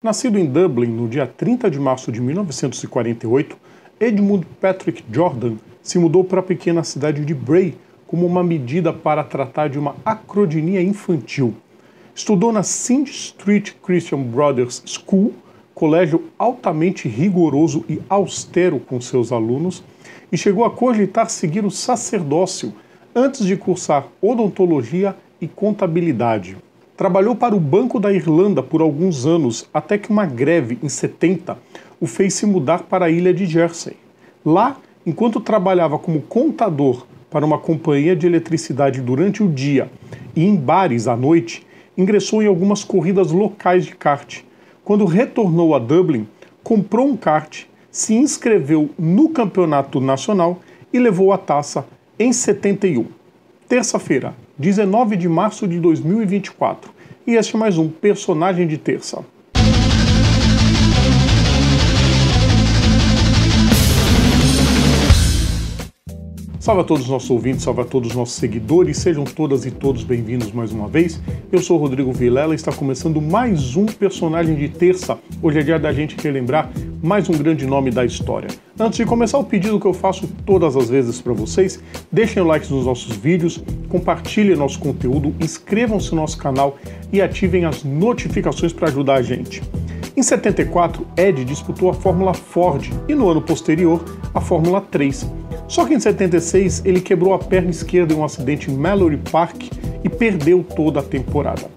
Nascido em Dublin no dia 30 de março de 1948, Edmund Patrick Jordan se mudou para a pequena cidade de Bray como uma medida para tratar de uma acrodinia infantil. Estudou na St. Street Christian Brothers School, colégio altamente rigoroso e austero com seus alunos, e chegou a cogitar seguir o sacerdócio antes de cursar odontologia e contabilidade. Trabalhou para o Banco da Irlanda por alguns anos, até que uma greve em 70 o fez se mudar para a ilha de Jersey. Lá, enquanto trabalhava como contador para uma companhia de eletricidade durante o dia e em bares à noite, ingressou em algumas corridas locais de kart. Quando retornou a Dublin, comprou um kart, se inscreveu no campeonato nacional e levou a taça em 71. Terça-feira, 19 de março de 2024. E este é mais um Personagem de Terça. Salve a todos os nossos ouvintes, salve a todos os nossos seguidores, sejam todas e todos bem-vindos mais uma vez. Eu sou o Rodrigo Vilela e está começando mais um Personagem de Terça. Hoje é dia da gente relembrar mais um grande nome da história. Antes de começar, o pedido que eu faço todas as vezes para vocês, deixem o like nos nossos vídeos, compartilhem nosso conteúdo, inscrevam-se no nosso canal e ativem as notificações para ajudar a gente. Em 74, Ed disputou a Fórmula Ford e no ano posterior a Fórmula 3. Só que em 76 ele quebrou a perna esquerda em um acidente em Mallory Park e perdeu toda a temporada.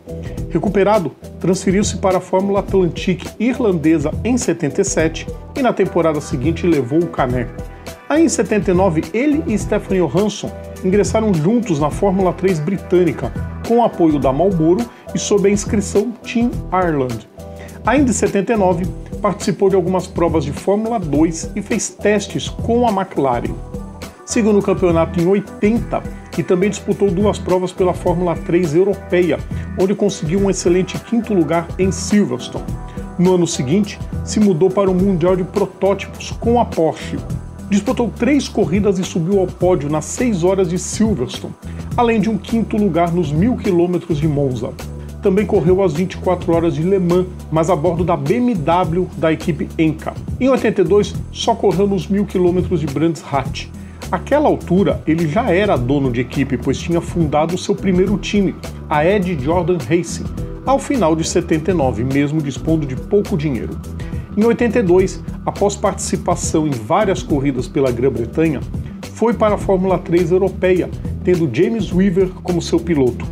Recuperado, transferiu-se para a Fórmula Atlantic irlandesa em 77 e na temporada seguinte levou o caneco. Aí em 79 ele e Stefan Johansson ingressaram juntos na Fórmula 3 britânica com o apoio da Marlboro e sob a inscrição Team Ireland. Ainda em 79 participou de algumas provas de Fórmula 2 e fez testes com a McLaren. Seguiu no campeonato em 80 e também disputou duas provas pela Fórmula 3 europeia, onde conseguiu um excelente quinto lugar em Silverstone. No ano seguinte, se mudou para o Mundial de Protótipos com a Porsche. Disputou 3 corridas e subiu ao pódio nas 6 horas de Silverstone, além de um quinto lugar nos 1000 km de Monza. Também correu as 24 horas de Le Mans, mas a bordo da BMW da equipe Enka. Em 82, só correu nos 1000 km de Brands Hatch. Àquela altura, ele já era dono de equipe, pois tinha fundado o seu primeiro time, a Ed Jordan Racing, ao final de 79, mesmo dispondo de pouco dinheiro. Em 82, após participação em várias corridas pela Grã-Bretanha, foi para a Fórmula 3 europeia, tendo James Weaver como seu piloto.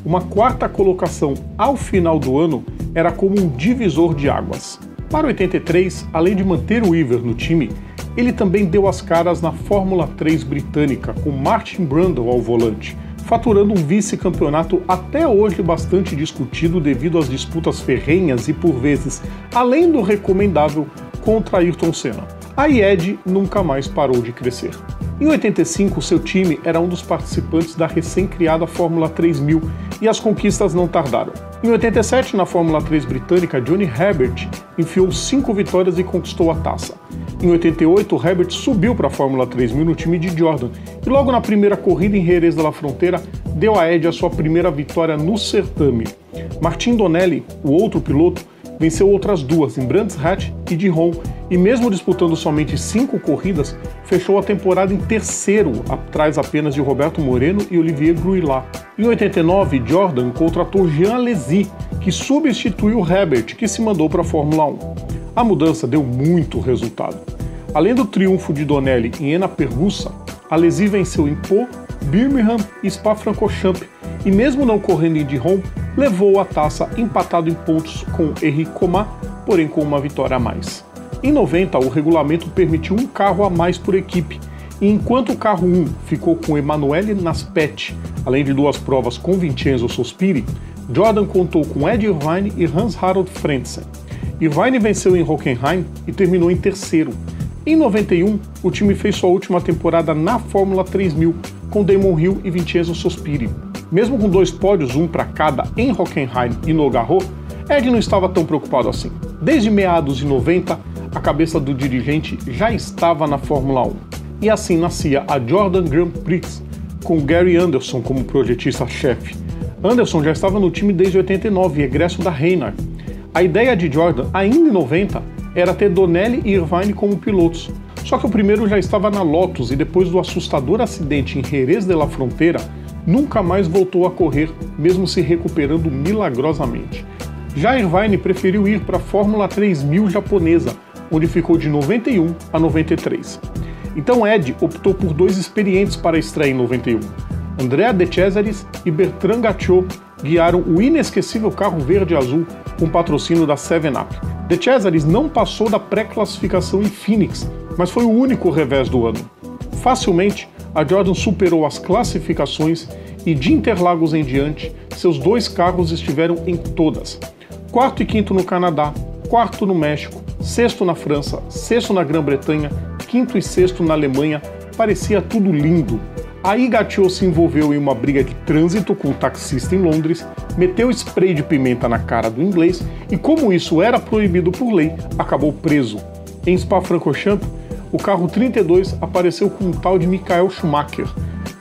Uma quarta colocação ao final do ano era como um divisor de águas. Para 83, além de manter o Weaver no time, ele também deu as caras na Fórmula 3 britânica, com Martin Brundle ao volante, faturando um vice-campeonato até hoje bastante discutido devido às disputas ferrenhas e, por vezes, além do recomendável, contra Ayrton Senna. A Ed nunca mais parou de crescer. Em 85, seu time era um dos participantes da recém-criada Fórmula 3000 e as conquistas não tardaram. Em 87, na Fórmula 3 britânica, Johnny Herbert enfiou 5 vitórias e conquistou a taça. Em 88, Herbert subiu para a Fórmula 3000 no time de Jordan e logo na primeira corrida em Jerez de la Frontera deu a Ed a sua primeira vitória no certame. Martin Donnelly, o outro piloto, venceu outras 2 em Brands Hatch e Dijon e mesmo disputando somente 5 corridas, fechou a temporada em terceiro, atrás apenas de Roberto Moreno e Olivier Gruillat. Em 89, Jordan contratou Jean Alesi, que substituiu Herbert, que se mandou para a Fórmula 1. A mudança deu muito resultado. Além do triunfo de Donnelly em Enna-Pergusa, Alesi venceu em Pau, Birmingham e Spa-Francorchamps e mesmo não correndo em Dijon, levou a taça empatado em pontos com Henrique Comas, porém com uma vitória a mais. Em 90, o regulamento permitiu um carro a mais por equipe, e enquanto o carro 1 ficou com Emanuele Naspet, além de 2 provas com Vincenzo Sospiri, Jordan contou com Ed Irvine e Hans-Harald Frentzen. Irvine venceu em Hockenheim e terminou em terceiro. Em 91, o time fez sua última temporada na Fórmula 3000, com Damon Hill e Vincenzo Sospiri. Mesmo com 2 pódios, um para cada, em Hockenheim e no Garros, Ed não estava tão preocupado assim. Desde meados de 90, a cabeça do dirigente já estava na Fórmula 1. E assim nascia a Jordan Grand Prix, com Gary Anderson como projetista-chefe. Anderson já estava no time desde 89, egresso da Reynard. A ideia de Jordan, ainda em 90, era ter Donnelly e Irvine como pilotos. Só que o primeiro já estava na Lotus e depois do assustador acidente em Jerez de la Frontera, nunca mais voltou a correr, mesmo se recuperando milagrosamente. Já Irvine preferiu ir para a Fórmula 3000 japonesa, onde ficou de 91 a 93. Então Ed optou por dois experientes para a estreia em 91. Andrea De Cesaris e Bertrand Gachot guiaram o inesquecível carro verde-azul com patrocínio da 7-Up. De Cesaris não passou da pré-classificação em Phoenix, mas foi o único revés do ano. Facilmente, a Jordan superou as classificações e de Interlagos em diante, seus dois carros estiveram em todas. Quarto e quinto no Canadá, quarto no México, sexto na França, sexto na Grã-Bretanha, quinto e sexto na Alemanha, parecia tudo lindo. Aí Gachot se envolveu em uma briga de trânsito com um taxista em Londres, meteu spray de pimenta na cara do inglês e, como isso era proibido por lei, acabou preso. Em Spa-Francorchamps, o carro 32 apareceu com um tal de Michael Schumacher.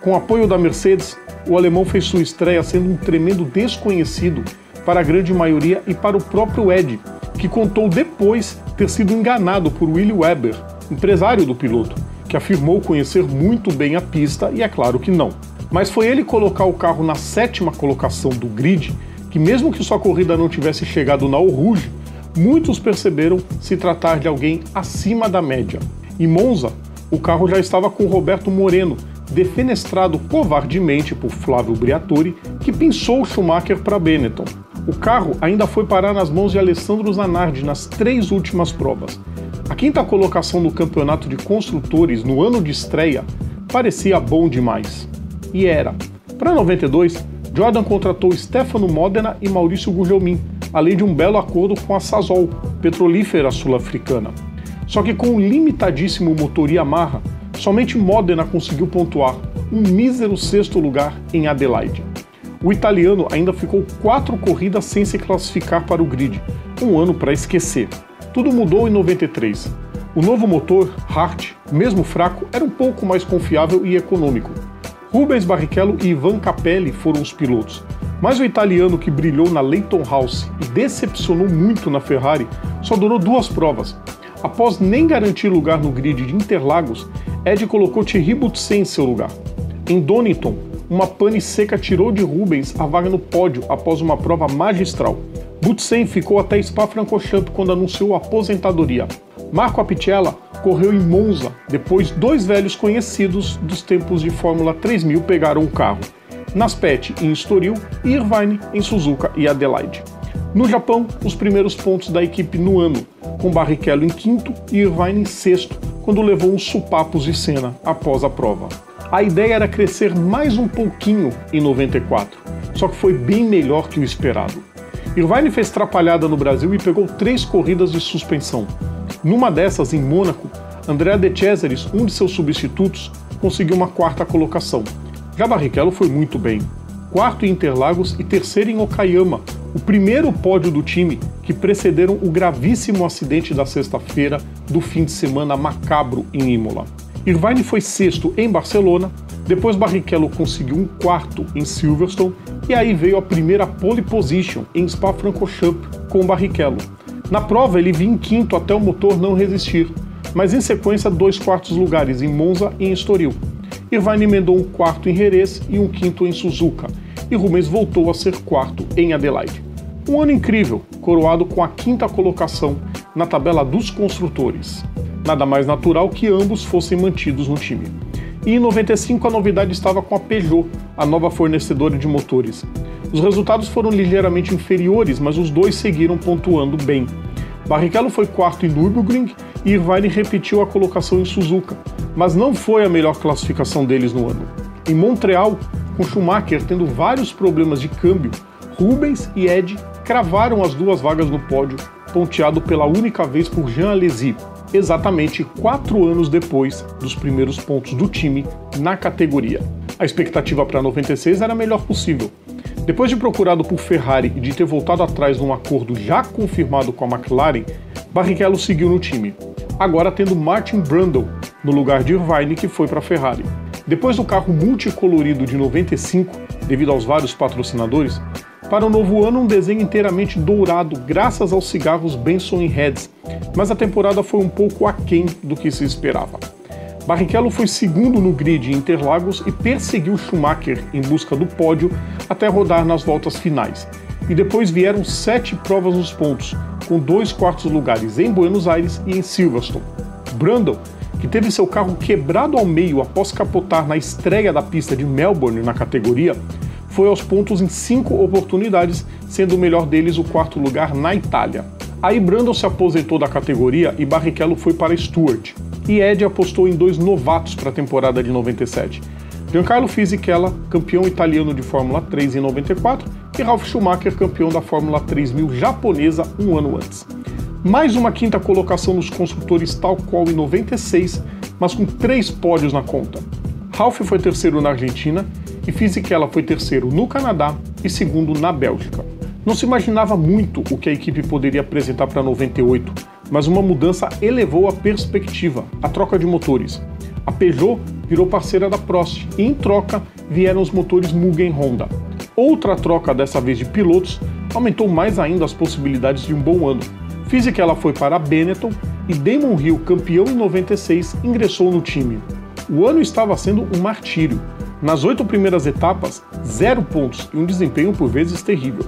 Com apoio da Mercedes, o alemão fez sua estreia sendo um tremendo desconhecido para a grande maioria e para o próprio Ed, que contou depois ter sido enganado por Willy Weber, empresário do piloto, que afirmou conhecer muito bem a pista e é claro que não. Mas foi ele colocar o carro na 7ª colocação do grid que, mesmo que sua corrida não tivesse chegado na Eau Rouge, muitos perceberam se tratar de alguém acima da média. Em Monza, o carro já estava com Roberto Moreno, defenestrado covardemente por Flávio Briatore, que pinçou Schumacher para Benetton. O carro ainda foi parar nas mãos de Alessandro Zanardi nas 3 últimas provas. A 5ª colocação no campeonato de construtores no ano de estreia parecia bom demais. E era. Para 92, Jordan contratou Stefano Modena e Maurício Gugelmin, além de um belo acordo com a Sasol, petrolífera sul-africana. Só que com um limitadíssimo motor Yamaha, somente Modena conseguiu pontuar um mísero 6º lugar em Adelaide. O italiano ainda ficou 4 corridas sem se classificar para o grid, um ano para esquecer. Tudo mudou em 93. O novo motor, Hart, mesmo fraco, era um pouco mais confiável e econômico. Rubens Barrichello e Ivan Capelli foram os pilotos, mas o italiano que brilhou na Leyton House e decepcionou muito na Ferrari só durou 2 provas. Após nem garantir lugar no grid de Interlagos, Ed colocou Thierry Boutsen em seu lugar. Em Donington, uma pane seca tirou de Rubens a vaga no pódio após uma prova magistral. Boutsen ficou até Spa-Francorchamps quando anunciou a aposentadoria. Marco Apicella correu em Monza, depois 2 velhos conhecidos dos tempos de Fórmula 3000 pegaram o carro. Naspetti em Estoril e Irvine em Suzuka e Adelaide. No Japão, os primeiros pontos da equipe no ano, com Barrichello em 5º e Irvine em 6º, quando levou uns supapos de Senna após a prova. A ideia era crescer mais um pouquinho em 94, só que foi bem melhor que o esperado. Irvine fez trapalhada no Brasil e pegou 3 corridas de suspensão. Numa dessas, em Mônaco, Andrea De Cesaris, um de seus substitutos, conseguiu uma 4ª colocação. Já Barrichello foi muito bem. 4º em Interlagos e 3º em Okayama, o primeiro pódio do time que precederam o gravíssimo acidente da sexta-feira do fim de semana macabro em Imola. Irvine foi 6º em Barcelona, depois Barrichello conseguiu um 4º em Silverstone e aí veio a primeira pole position em Spa-Francorchamps com Barrichello. Na prova ele vinha em 5º até o motor não resistir, mas em sequência 2 quartos lugares em Monza e em Estoril. Irvine emendou um 4º em Jerez e um 5º em Suzuka, e Rubens voltou a ser 4º em Adelaide. Um ano incrível, coroado com a 5ª colocação na tabela dos construtores. Nada mais natural que ambos fossem mantidos no time. E em 95 a novidade estava com a Peugeot, a nova fornecedora de motores. Os resultados foram ligeiramente inferiores, mas os dois seguiram pontuando bem. Barrichello foi 4º em Nürburgring e Irvine repetiu a colocação em Suzuka, mas não foi a melhor classificação deles no ano. Em Montreal, com Schumacher tendo vários problemas de câmbio, Rubens e Ed cravaram as 2 vagas no pódio, ponteado pela única vez por Jean Alesi, exatamente 4 anos depois dos primeiros pontos do time na categoria. A expectativa para 96 era a melhor possível. Depois de procurado por Ferrari e de ter voltado atrás num acordo já confirmado com a McLaren, Barrichello seguiu no time, agora tendo Martin Brundle no lugar de Irvine, que foi para a Ferrari. Depois do carro multicolorido de 95, devido aos vários patrocinadores, Para o novo ano, um desenho inteiramente dourado graças aos cigarros Benson e Heads, mas a temporada foi um pouco aquém do que se esperava. Barrichello foi segundo no grid em Interlagos e perseguiu Schumacher em busca do pódio até rodar nas voltas finais. E depois vieram 7 provas nos pontos, com 2 quartos lugares em Buenos Aires e em Silverstone. Brundle, que teve seu carro quebrado ao meio após capotar na estreia da pista de Melbourne na categoria, foi aos pontos em 5 oportunidades, sendo o melhor deles o 4º lugar na Itália. Aí Brundle se aposentou da categoria e Barrichello foi para Stewart. E Ed apostou em 2 novatos para a temporada de 97. Giancarlo Fisichella, campeão italiano de Fórmula 3 em 94, e Ralf Schumacher, campeão da Fórmula 3000 japonesa um ano antes. Mais uma 5ª colocação nos construtores tal qual em 96, mas com 3 pódios na conta. Ralf foi terceiro na Argentina, e Fisichella foi terceiro no Canadá e segundo na Bélgica. Não se imaginava muito o que a equipe poderia apresentar para 98, mas uma mudança elevou a perspectiva, a troca de motores. A Peugeot virou parceira da Prost e, em troca, vieram os motores Mugen Honda. Outra troca, dessa vez de pilotos, aumentou mais ainda as possibilidades de um bom ano. Fisichella foi para a Benetton e Damon Hill, campeão em 96, ingressou no time. O ano estava sendo um martírio. Nas 8 primeiras etapas, 0 pontos e um desempenho por vezes terrível.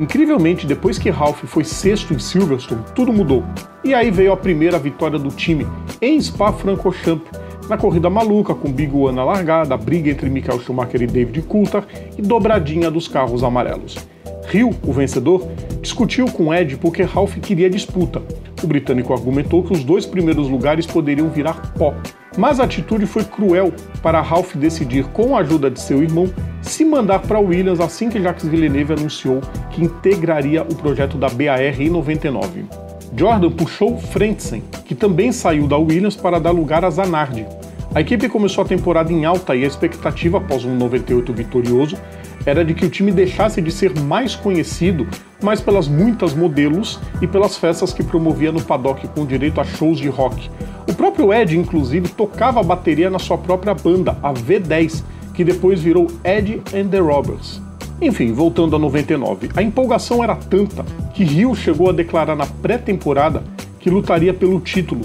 Incrivelmente, depois que Ralf foi 6º em Silverstone, tudo mudou. E aí veio a primeira vitória do time em Spa-Francorchamps, na corrida maluca, com Big One na largada, a briga entre Michael Schumacher e David Coulthard e dobradinha dos carros amarelos. Hill, o vencedor, discutiu com Ed porque Ralf queria disputa. O britânico argumentou que os 2 primeiros lugares poderiam virar pó. Mas a atitude foi cruel para Ralf decidir, com a ajuda de seu irmão, se mandar para a Williams assim que Jacques Villeneuve anunciou que integraria o projeto da BAR em 99. Jordan puxou Frentzen, que também saiu da Williams para dar lugar a Zanardi. A equipe começou a temporada em alta e a expectativa após um 98 vitorioso era de que o time deixasse de ser mais conhecido, mais pelas muitas modelos e pelas festas que promovia no paddock com direito a shows de rock. O próprio Ed, inclusive, tocava a bateria na sua própria banda, a V10, que depois virou Ed and the Robbers. Enfim, voltando a 99, a empolgação era tanta que Hill chegou a declarar na pré-temporada que lutaria pelo título.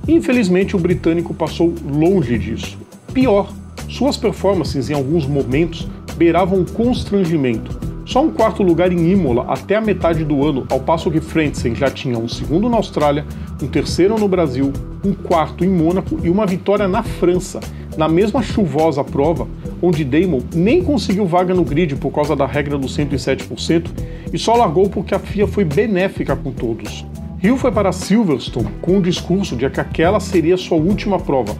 Infelizmente, o britânico passou longe disso. Pior, suas performances em alguns momentos beiravam um constrangimento. Só um 4º lugar em Imola até a metade do ano, ao passo que Frentzen já tinha um 2º na Austrália, um 3º no Brasil, um 4º em Mônaco e uma vitória na França, na mesma chuvosa prova, onde Damon nem conseguiu vaga no grid por causa da regra dos 107% e só largou porque a FIA foi benéfica com todos. Hill foi para Silverstone com o discurso de que aquela seria sua última prova.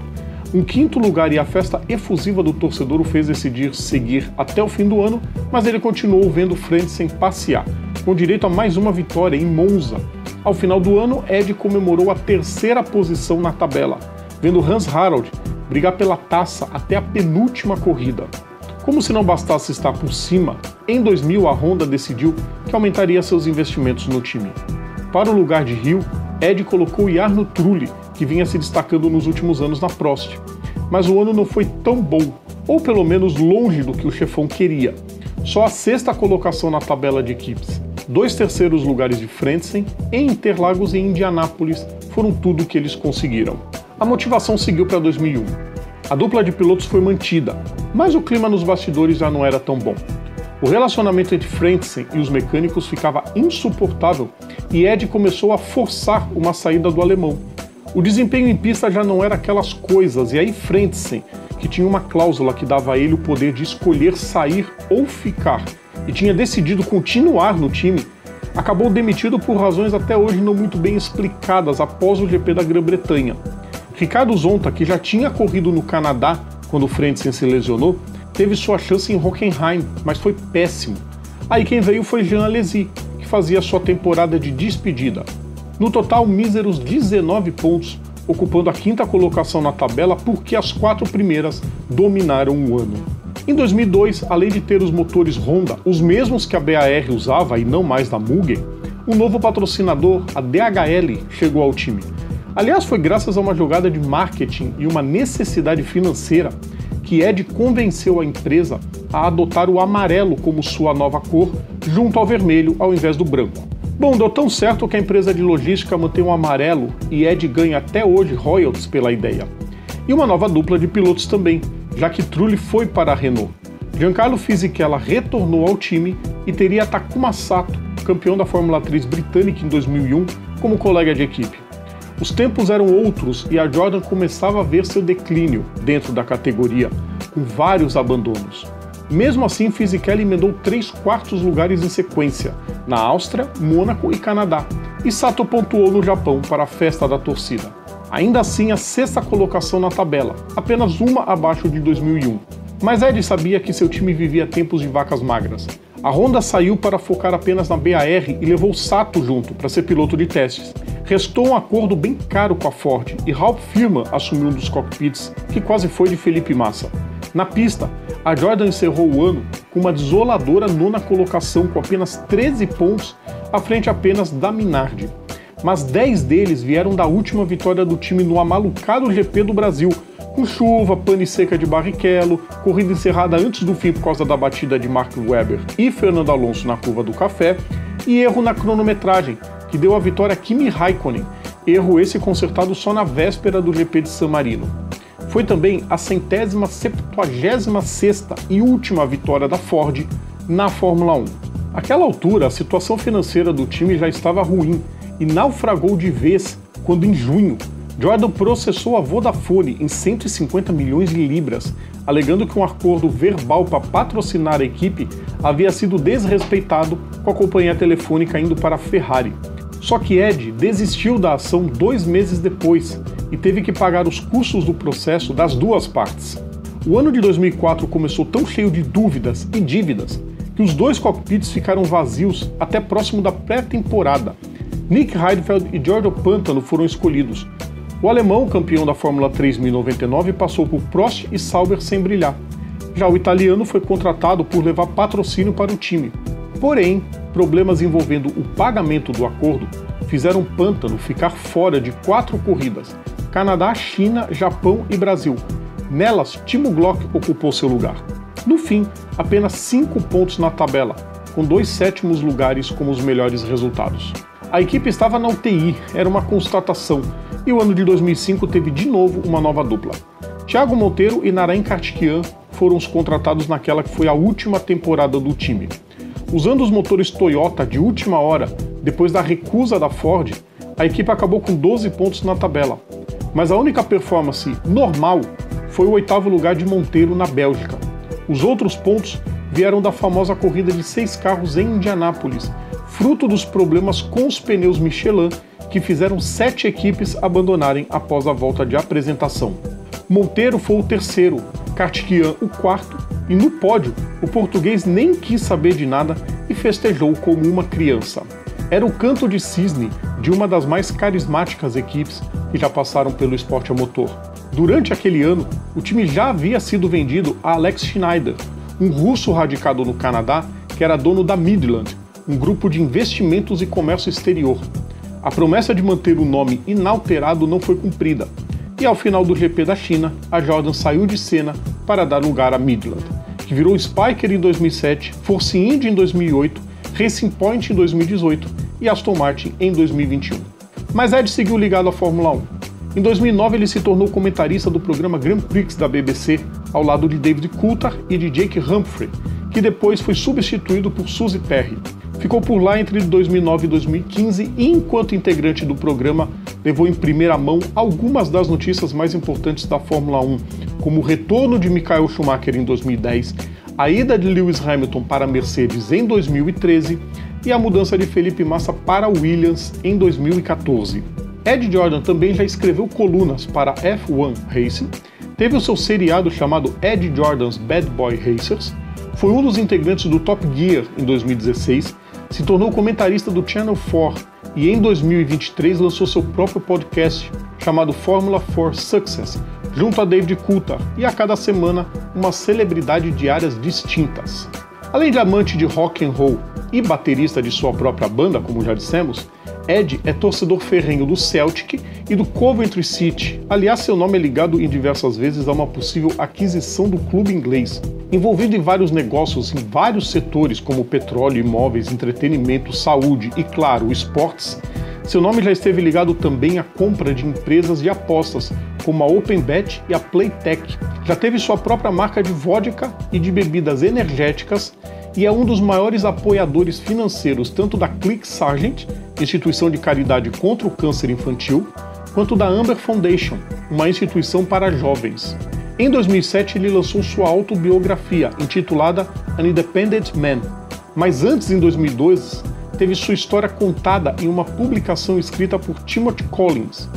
Um 5º lugar e a festa efusiva do torcedor o fez decidir seguir até o fim do ano, mas ele continuou vendo Frentzen passear, com direito a mais uma vitória em Monza. Ao final do ano, Ed comemorou a 3ª posição na tabela, vendo Hans Harald brigar pela taça até a penúltima corrida. Como se não bastasse estar por cima, em 2000 a Honda decidiu que aumentaria seus investimentos no time. Para o lugar de Hill, Ed colocou Jarno Trulli, que vinha se destacando nos últimos anos na Prost. Mas o ano não foi tão bom, ou pelo menos longe do que o chefão queria. Só a 6ª colocação na tabela de equipes, 2 terceiros lugares de Frentzen, em Interlagos e Indianápolis foram tudo o que eles conseguiram. A motivação seguiu para 2001. A dupla de pilotos foi mantida, mas o clima nos bastidores já não era tão bom. O relacionamento entre Frentzen e os mecânicos ficava insuportável e Ed começou a forçar uma saída do alemão. O desempenho em pista já não era aquelas coisas, e aí Frentzen, que tinha uma cláusula que dava a ele o poder de escolher sair ou ficar, e tinha decidido continuar no time, acabou demitido por razões até hoje não muito bem explicadas após o GP da Grã-Bretanha. Ricardo Zonta, que já tinha corrido no Canadá quando Frentzen se lesionou, teve sua chance em Hockenheim, mas foi péssimo. Aí quem veio foi Jean Alesi, que fazia sua temporada de despedida. No total, míseros 19 pontos, ocupando a 5ª colocação na tabela porque as 4 primeiras dominaram o ano. Em 2002, além de ter os motores Honda, os mesmos que a BAR usava e não mais da Mugen, um novo patrocinador, a DHL, chegou ao time. Aliás, foi graças a uma jogada de marketing e uma necessidade financeira que Ed convenceu a empresa a adotar o amarelo como sua nova cor, junto ao vermelho ao invés do branco. Bom, deu tão certo que a empresa de logística mantém o amarelo e Ed ganha até hoje royalties pela ideia. E uma nova dupla de pilotos também, já que Trulli foi para a Renault. Giancarlo Fisichella retornou ao time e teria Takuma Sato, campeão da Fórmula 3 britânica em 2001, como colega de equipe. Os tempos eram outros e a Jordan começava a ver seu declínio dentro da categoria, com vários abandonos. Mesmo assim, Fisichella emendou 3/4 lugares em sequência, na Áustria, Mônaco e Canadá, e Sato pontuou no Japão para a festa da torcida. Ainda assim, a 6ª colocação na tabela, apenas uma abaixo de 2001. Mas Ed sabia que seu time vivia tempos de vacas magras. A Honda saiu para focar apenas na BAR e levou Sato junto para ser piloto de testes. Restou um acordo bem caro com a Ford e Ralf Firma assumiu um dos cockpits, que quase foi de Felipe Massa. Na pista, a Jordan encerrou o ano com uma desoladora 9ª colocação com apenas 13 pontos, à frente apenas da Minardi. Mas 10 deles vieram da última vitória do time no amalucado GP do Brasil, com chuva, pane seca de Barrichello, corrida encerrada antes do fim por causa da batida de Mark Webber e Fernando Alonso na curva do café, e erro na cronometragem, que deu a vitória a Kimi Raikkonen, erro esse consertado só na véspera do GP de San Marino. Foi também a 176ª e última vitória da Ford na Fórmula 1. Àquela altura, a situação financeira do time já estava ruim e naufragou de vez quando, em junho, Jordan processou a Vodafone em 150 milhões de libras, alegando que um acordo verbal para patrocinar a equipe havia sido desrespeitado, com a companhia telefônica indo para a Ferrari. Só que Ed desistiu da ação 2 meses depois e teve que pagar os custos do processo das duas partes. O ano de 2004 começou tão cheio de dúvidas e dívidas que os 2 cockpits ficaram vazios até próximo da pré-temporada. Nick Heidfeld e Giorgio Pantano foram escolhidos. O alemão, campeão da Fórmula 3 em 1999, passou por Prost e Sauber sem brilhar. Já o italiano foi contratado por levar patrocínio para o time. Porém, problemas envolvendo o pagamento do acordo fizeram Pantano ficar fora de 4 corridas: Canadá, China, Japão e Brasil. Nelas, Timo Glock ocupou seu lugar. No fim, apenas 5 pontos na tabela, com 2 7º lugares como os melhores resultados. A equipe estava na UTI, era uma constatação, e o ano de 2005 teve de novo uma nova dupla. Thiago Monteiro e Narain Karthikeyan foram os contratados naquela que foi a última temporada do time. Usando os motores Toyota de última hora, depois da recusa da Ford, a equipe acabou com 12 pontos na tabela. Mas a única performance normal foi o 8º lugar de Monteiro na Bélgica. Os outros pontos vieram da famosa corrida de 6 carros em Indianápolis, fruto dos problemas com os pneus Michelin, que fizeram 7 equipes abandonarem após a volta de apresentação. Monteiro foi o 3º, Karthikeyan o 4º, e no pódio, o português nem quis saber de nada e festejou como uma criança. Era o canto de cisne de uma das mais carismáticas equipes que já passaram pelo esporte a motor. Durante aquele ano, o time já havia sido vendido a Alex Schneider, um russo radicado no Canadá que era dono da Midland, um grupo de investimentos e comércio exterior. A promessa de manter o nome inalterado não foi cumprida, e ao final do GP da China, a Jordan saiu de cena para dar lugar à Midland, que virou Spyker em 2007, Force India em 2008, Racing Point em 2018 e Aston Martin em 2021. Mas Ed seguiu ligado à Fórmula 1. Em 2009 ele se tornou comentarista do programa Grand Prix da BBC, ao lado de David Coulthard e de Jake Humphrey, que depois foi substituído por Suzy Perry. Ficou por lá entre 2009 e 2015 e, enquanto integrante do programa, levou em primeira mão algumas das notícias mais importantes da Fórmula 1, como o retorno de Michael Schumacher em 2010, a ida de Lewis Hamilton para a Mercedes em 2013 e a mudança de Felipe Massa para a Williams em 2014. Ed Jordan também já escreveu colunas para F1 Racing, teve o seu seriado chamado Ed Jordan's Bad Boy Racers, foi um dos integrantes do Top Gear em 2016, se tornou comentarista do Channel 4 e em 2023 lançou seu próprio podcast chamado Formula 4 Success, junto a David Coulthard, e a cada semana uma celebridade de áreas distintas. Além de amante de rock and roll e baterista de sua própria banda, como já dissemos, Ed é torcedor ferrenho do Celtic e do Coventry City. Aliás, seu nome é ligado em diversas vezes a uma possível aquisição do clube inglês. Envolvido em vários negócios em vários setores, como petróleo, imóveis, entretenimento, saúde e, claro, esportes, seu nome já esteve ligado também à compra de empresas de apostas, como a OpenBet e a Playtech. Já teve sua própria marca de vodka e de bebidas energéticas e é um dos maiores apoiadores financeiros tanto da Click Sargent, instituição de caridade contra o câncer infantil, quanto da Amber Foundation, uma instituição para jovens. Em 2007, ele lançou sua autobiografia, intitulada An Independent Man, mas antes, em 2002, teve sua história contada em uma publicação escrita por Timothy Collins.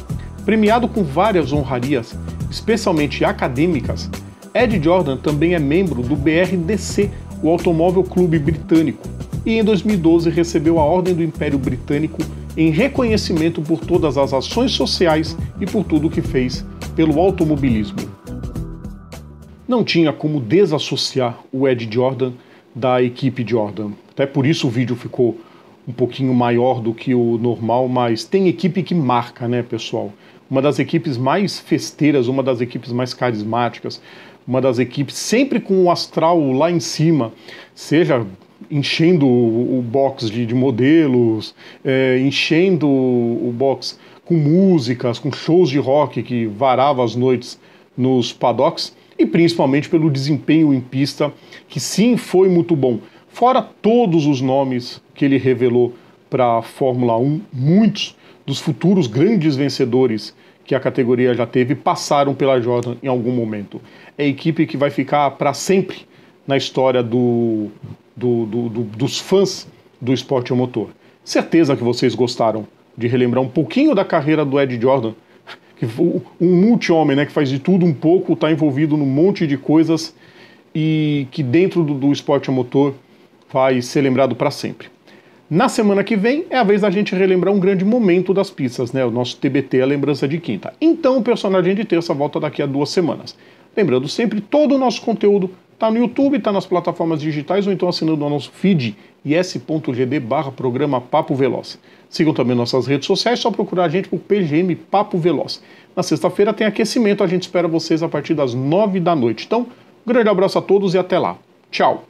Premiado com várias honrarias, especialmente acadêmicas, Ed Jordan também é membro do BRDC, o Automóvel Clube Britânico, e em 2012 recebeu a Ordem do Império Britânico em reconhecimento por todas as ações sociais e por tudo o que fez pelo automobilismo. Não tinha como desassociar o Ed Jordan da equipe Jordan. Até por isso o vídeo ficou um pouquinho maior do que o normal, mas tem equipe que marca, né, pessoal? Uma das equipes mais festeiras, uma das equipes mais carismáticas, uma das equipes sempre com o astral lá em cima, seja enchendo o box de modelos, enchendo o box com músicas, com shows de rock que varava as noites nos paddocks, e principalmente pelo desempenho em pista, que sim foi muito bom. Fora todos os nomes que ele revelou para a Fórmula 1, muitos dos futuros grandes vencedores que a categoria já teve passaram pela Jordan em algum momento. É a equipe que vai ficar para sempre na história dos fãs do esporte a motor. Certeza que vocês gostaram de relembrar um pouquinho da carreira do Ed Jordan, um multi-homem, né, que faz de tudo um pouco, está envolvido num monte de coisas e que dentro do esporte a motor vai ser lembrado para sempre. Na semana que vem é a vez da gente relembrar um grande momento das pistas, né? O nosso TBT, a lembrança de quinta. Então o personagem de terça volta daqui a 2 semanas. Lembrando sempre, todo o nosso conteúdo está no YouTube, está nas plataformas digitais ou então assinando o nosso feed is.gd/programa Papo Veloz. Sigam também nossas redes sociais, só procurar a gente por PGM Papo Veloz. Na sexta-feira tem aquecimento, a gente espera vocês a partir das 9 da noite. Então, um grande abraço a todos e até lá. Tchau!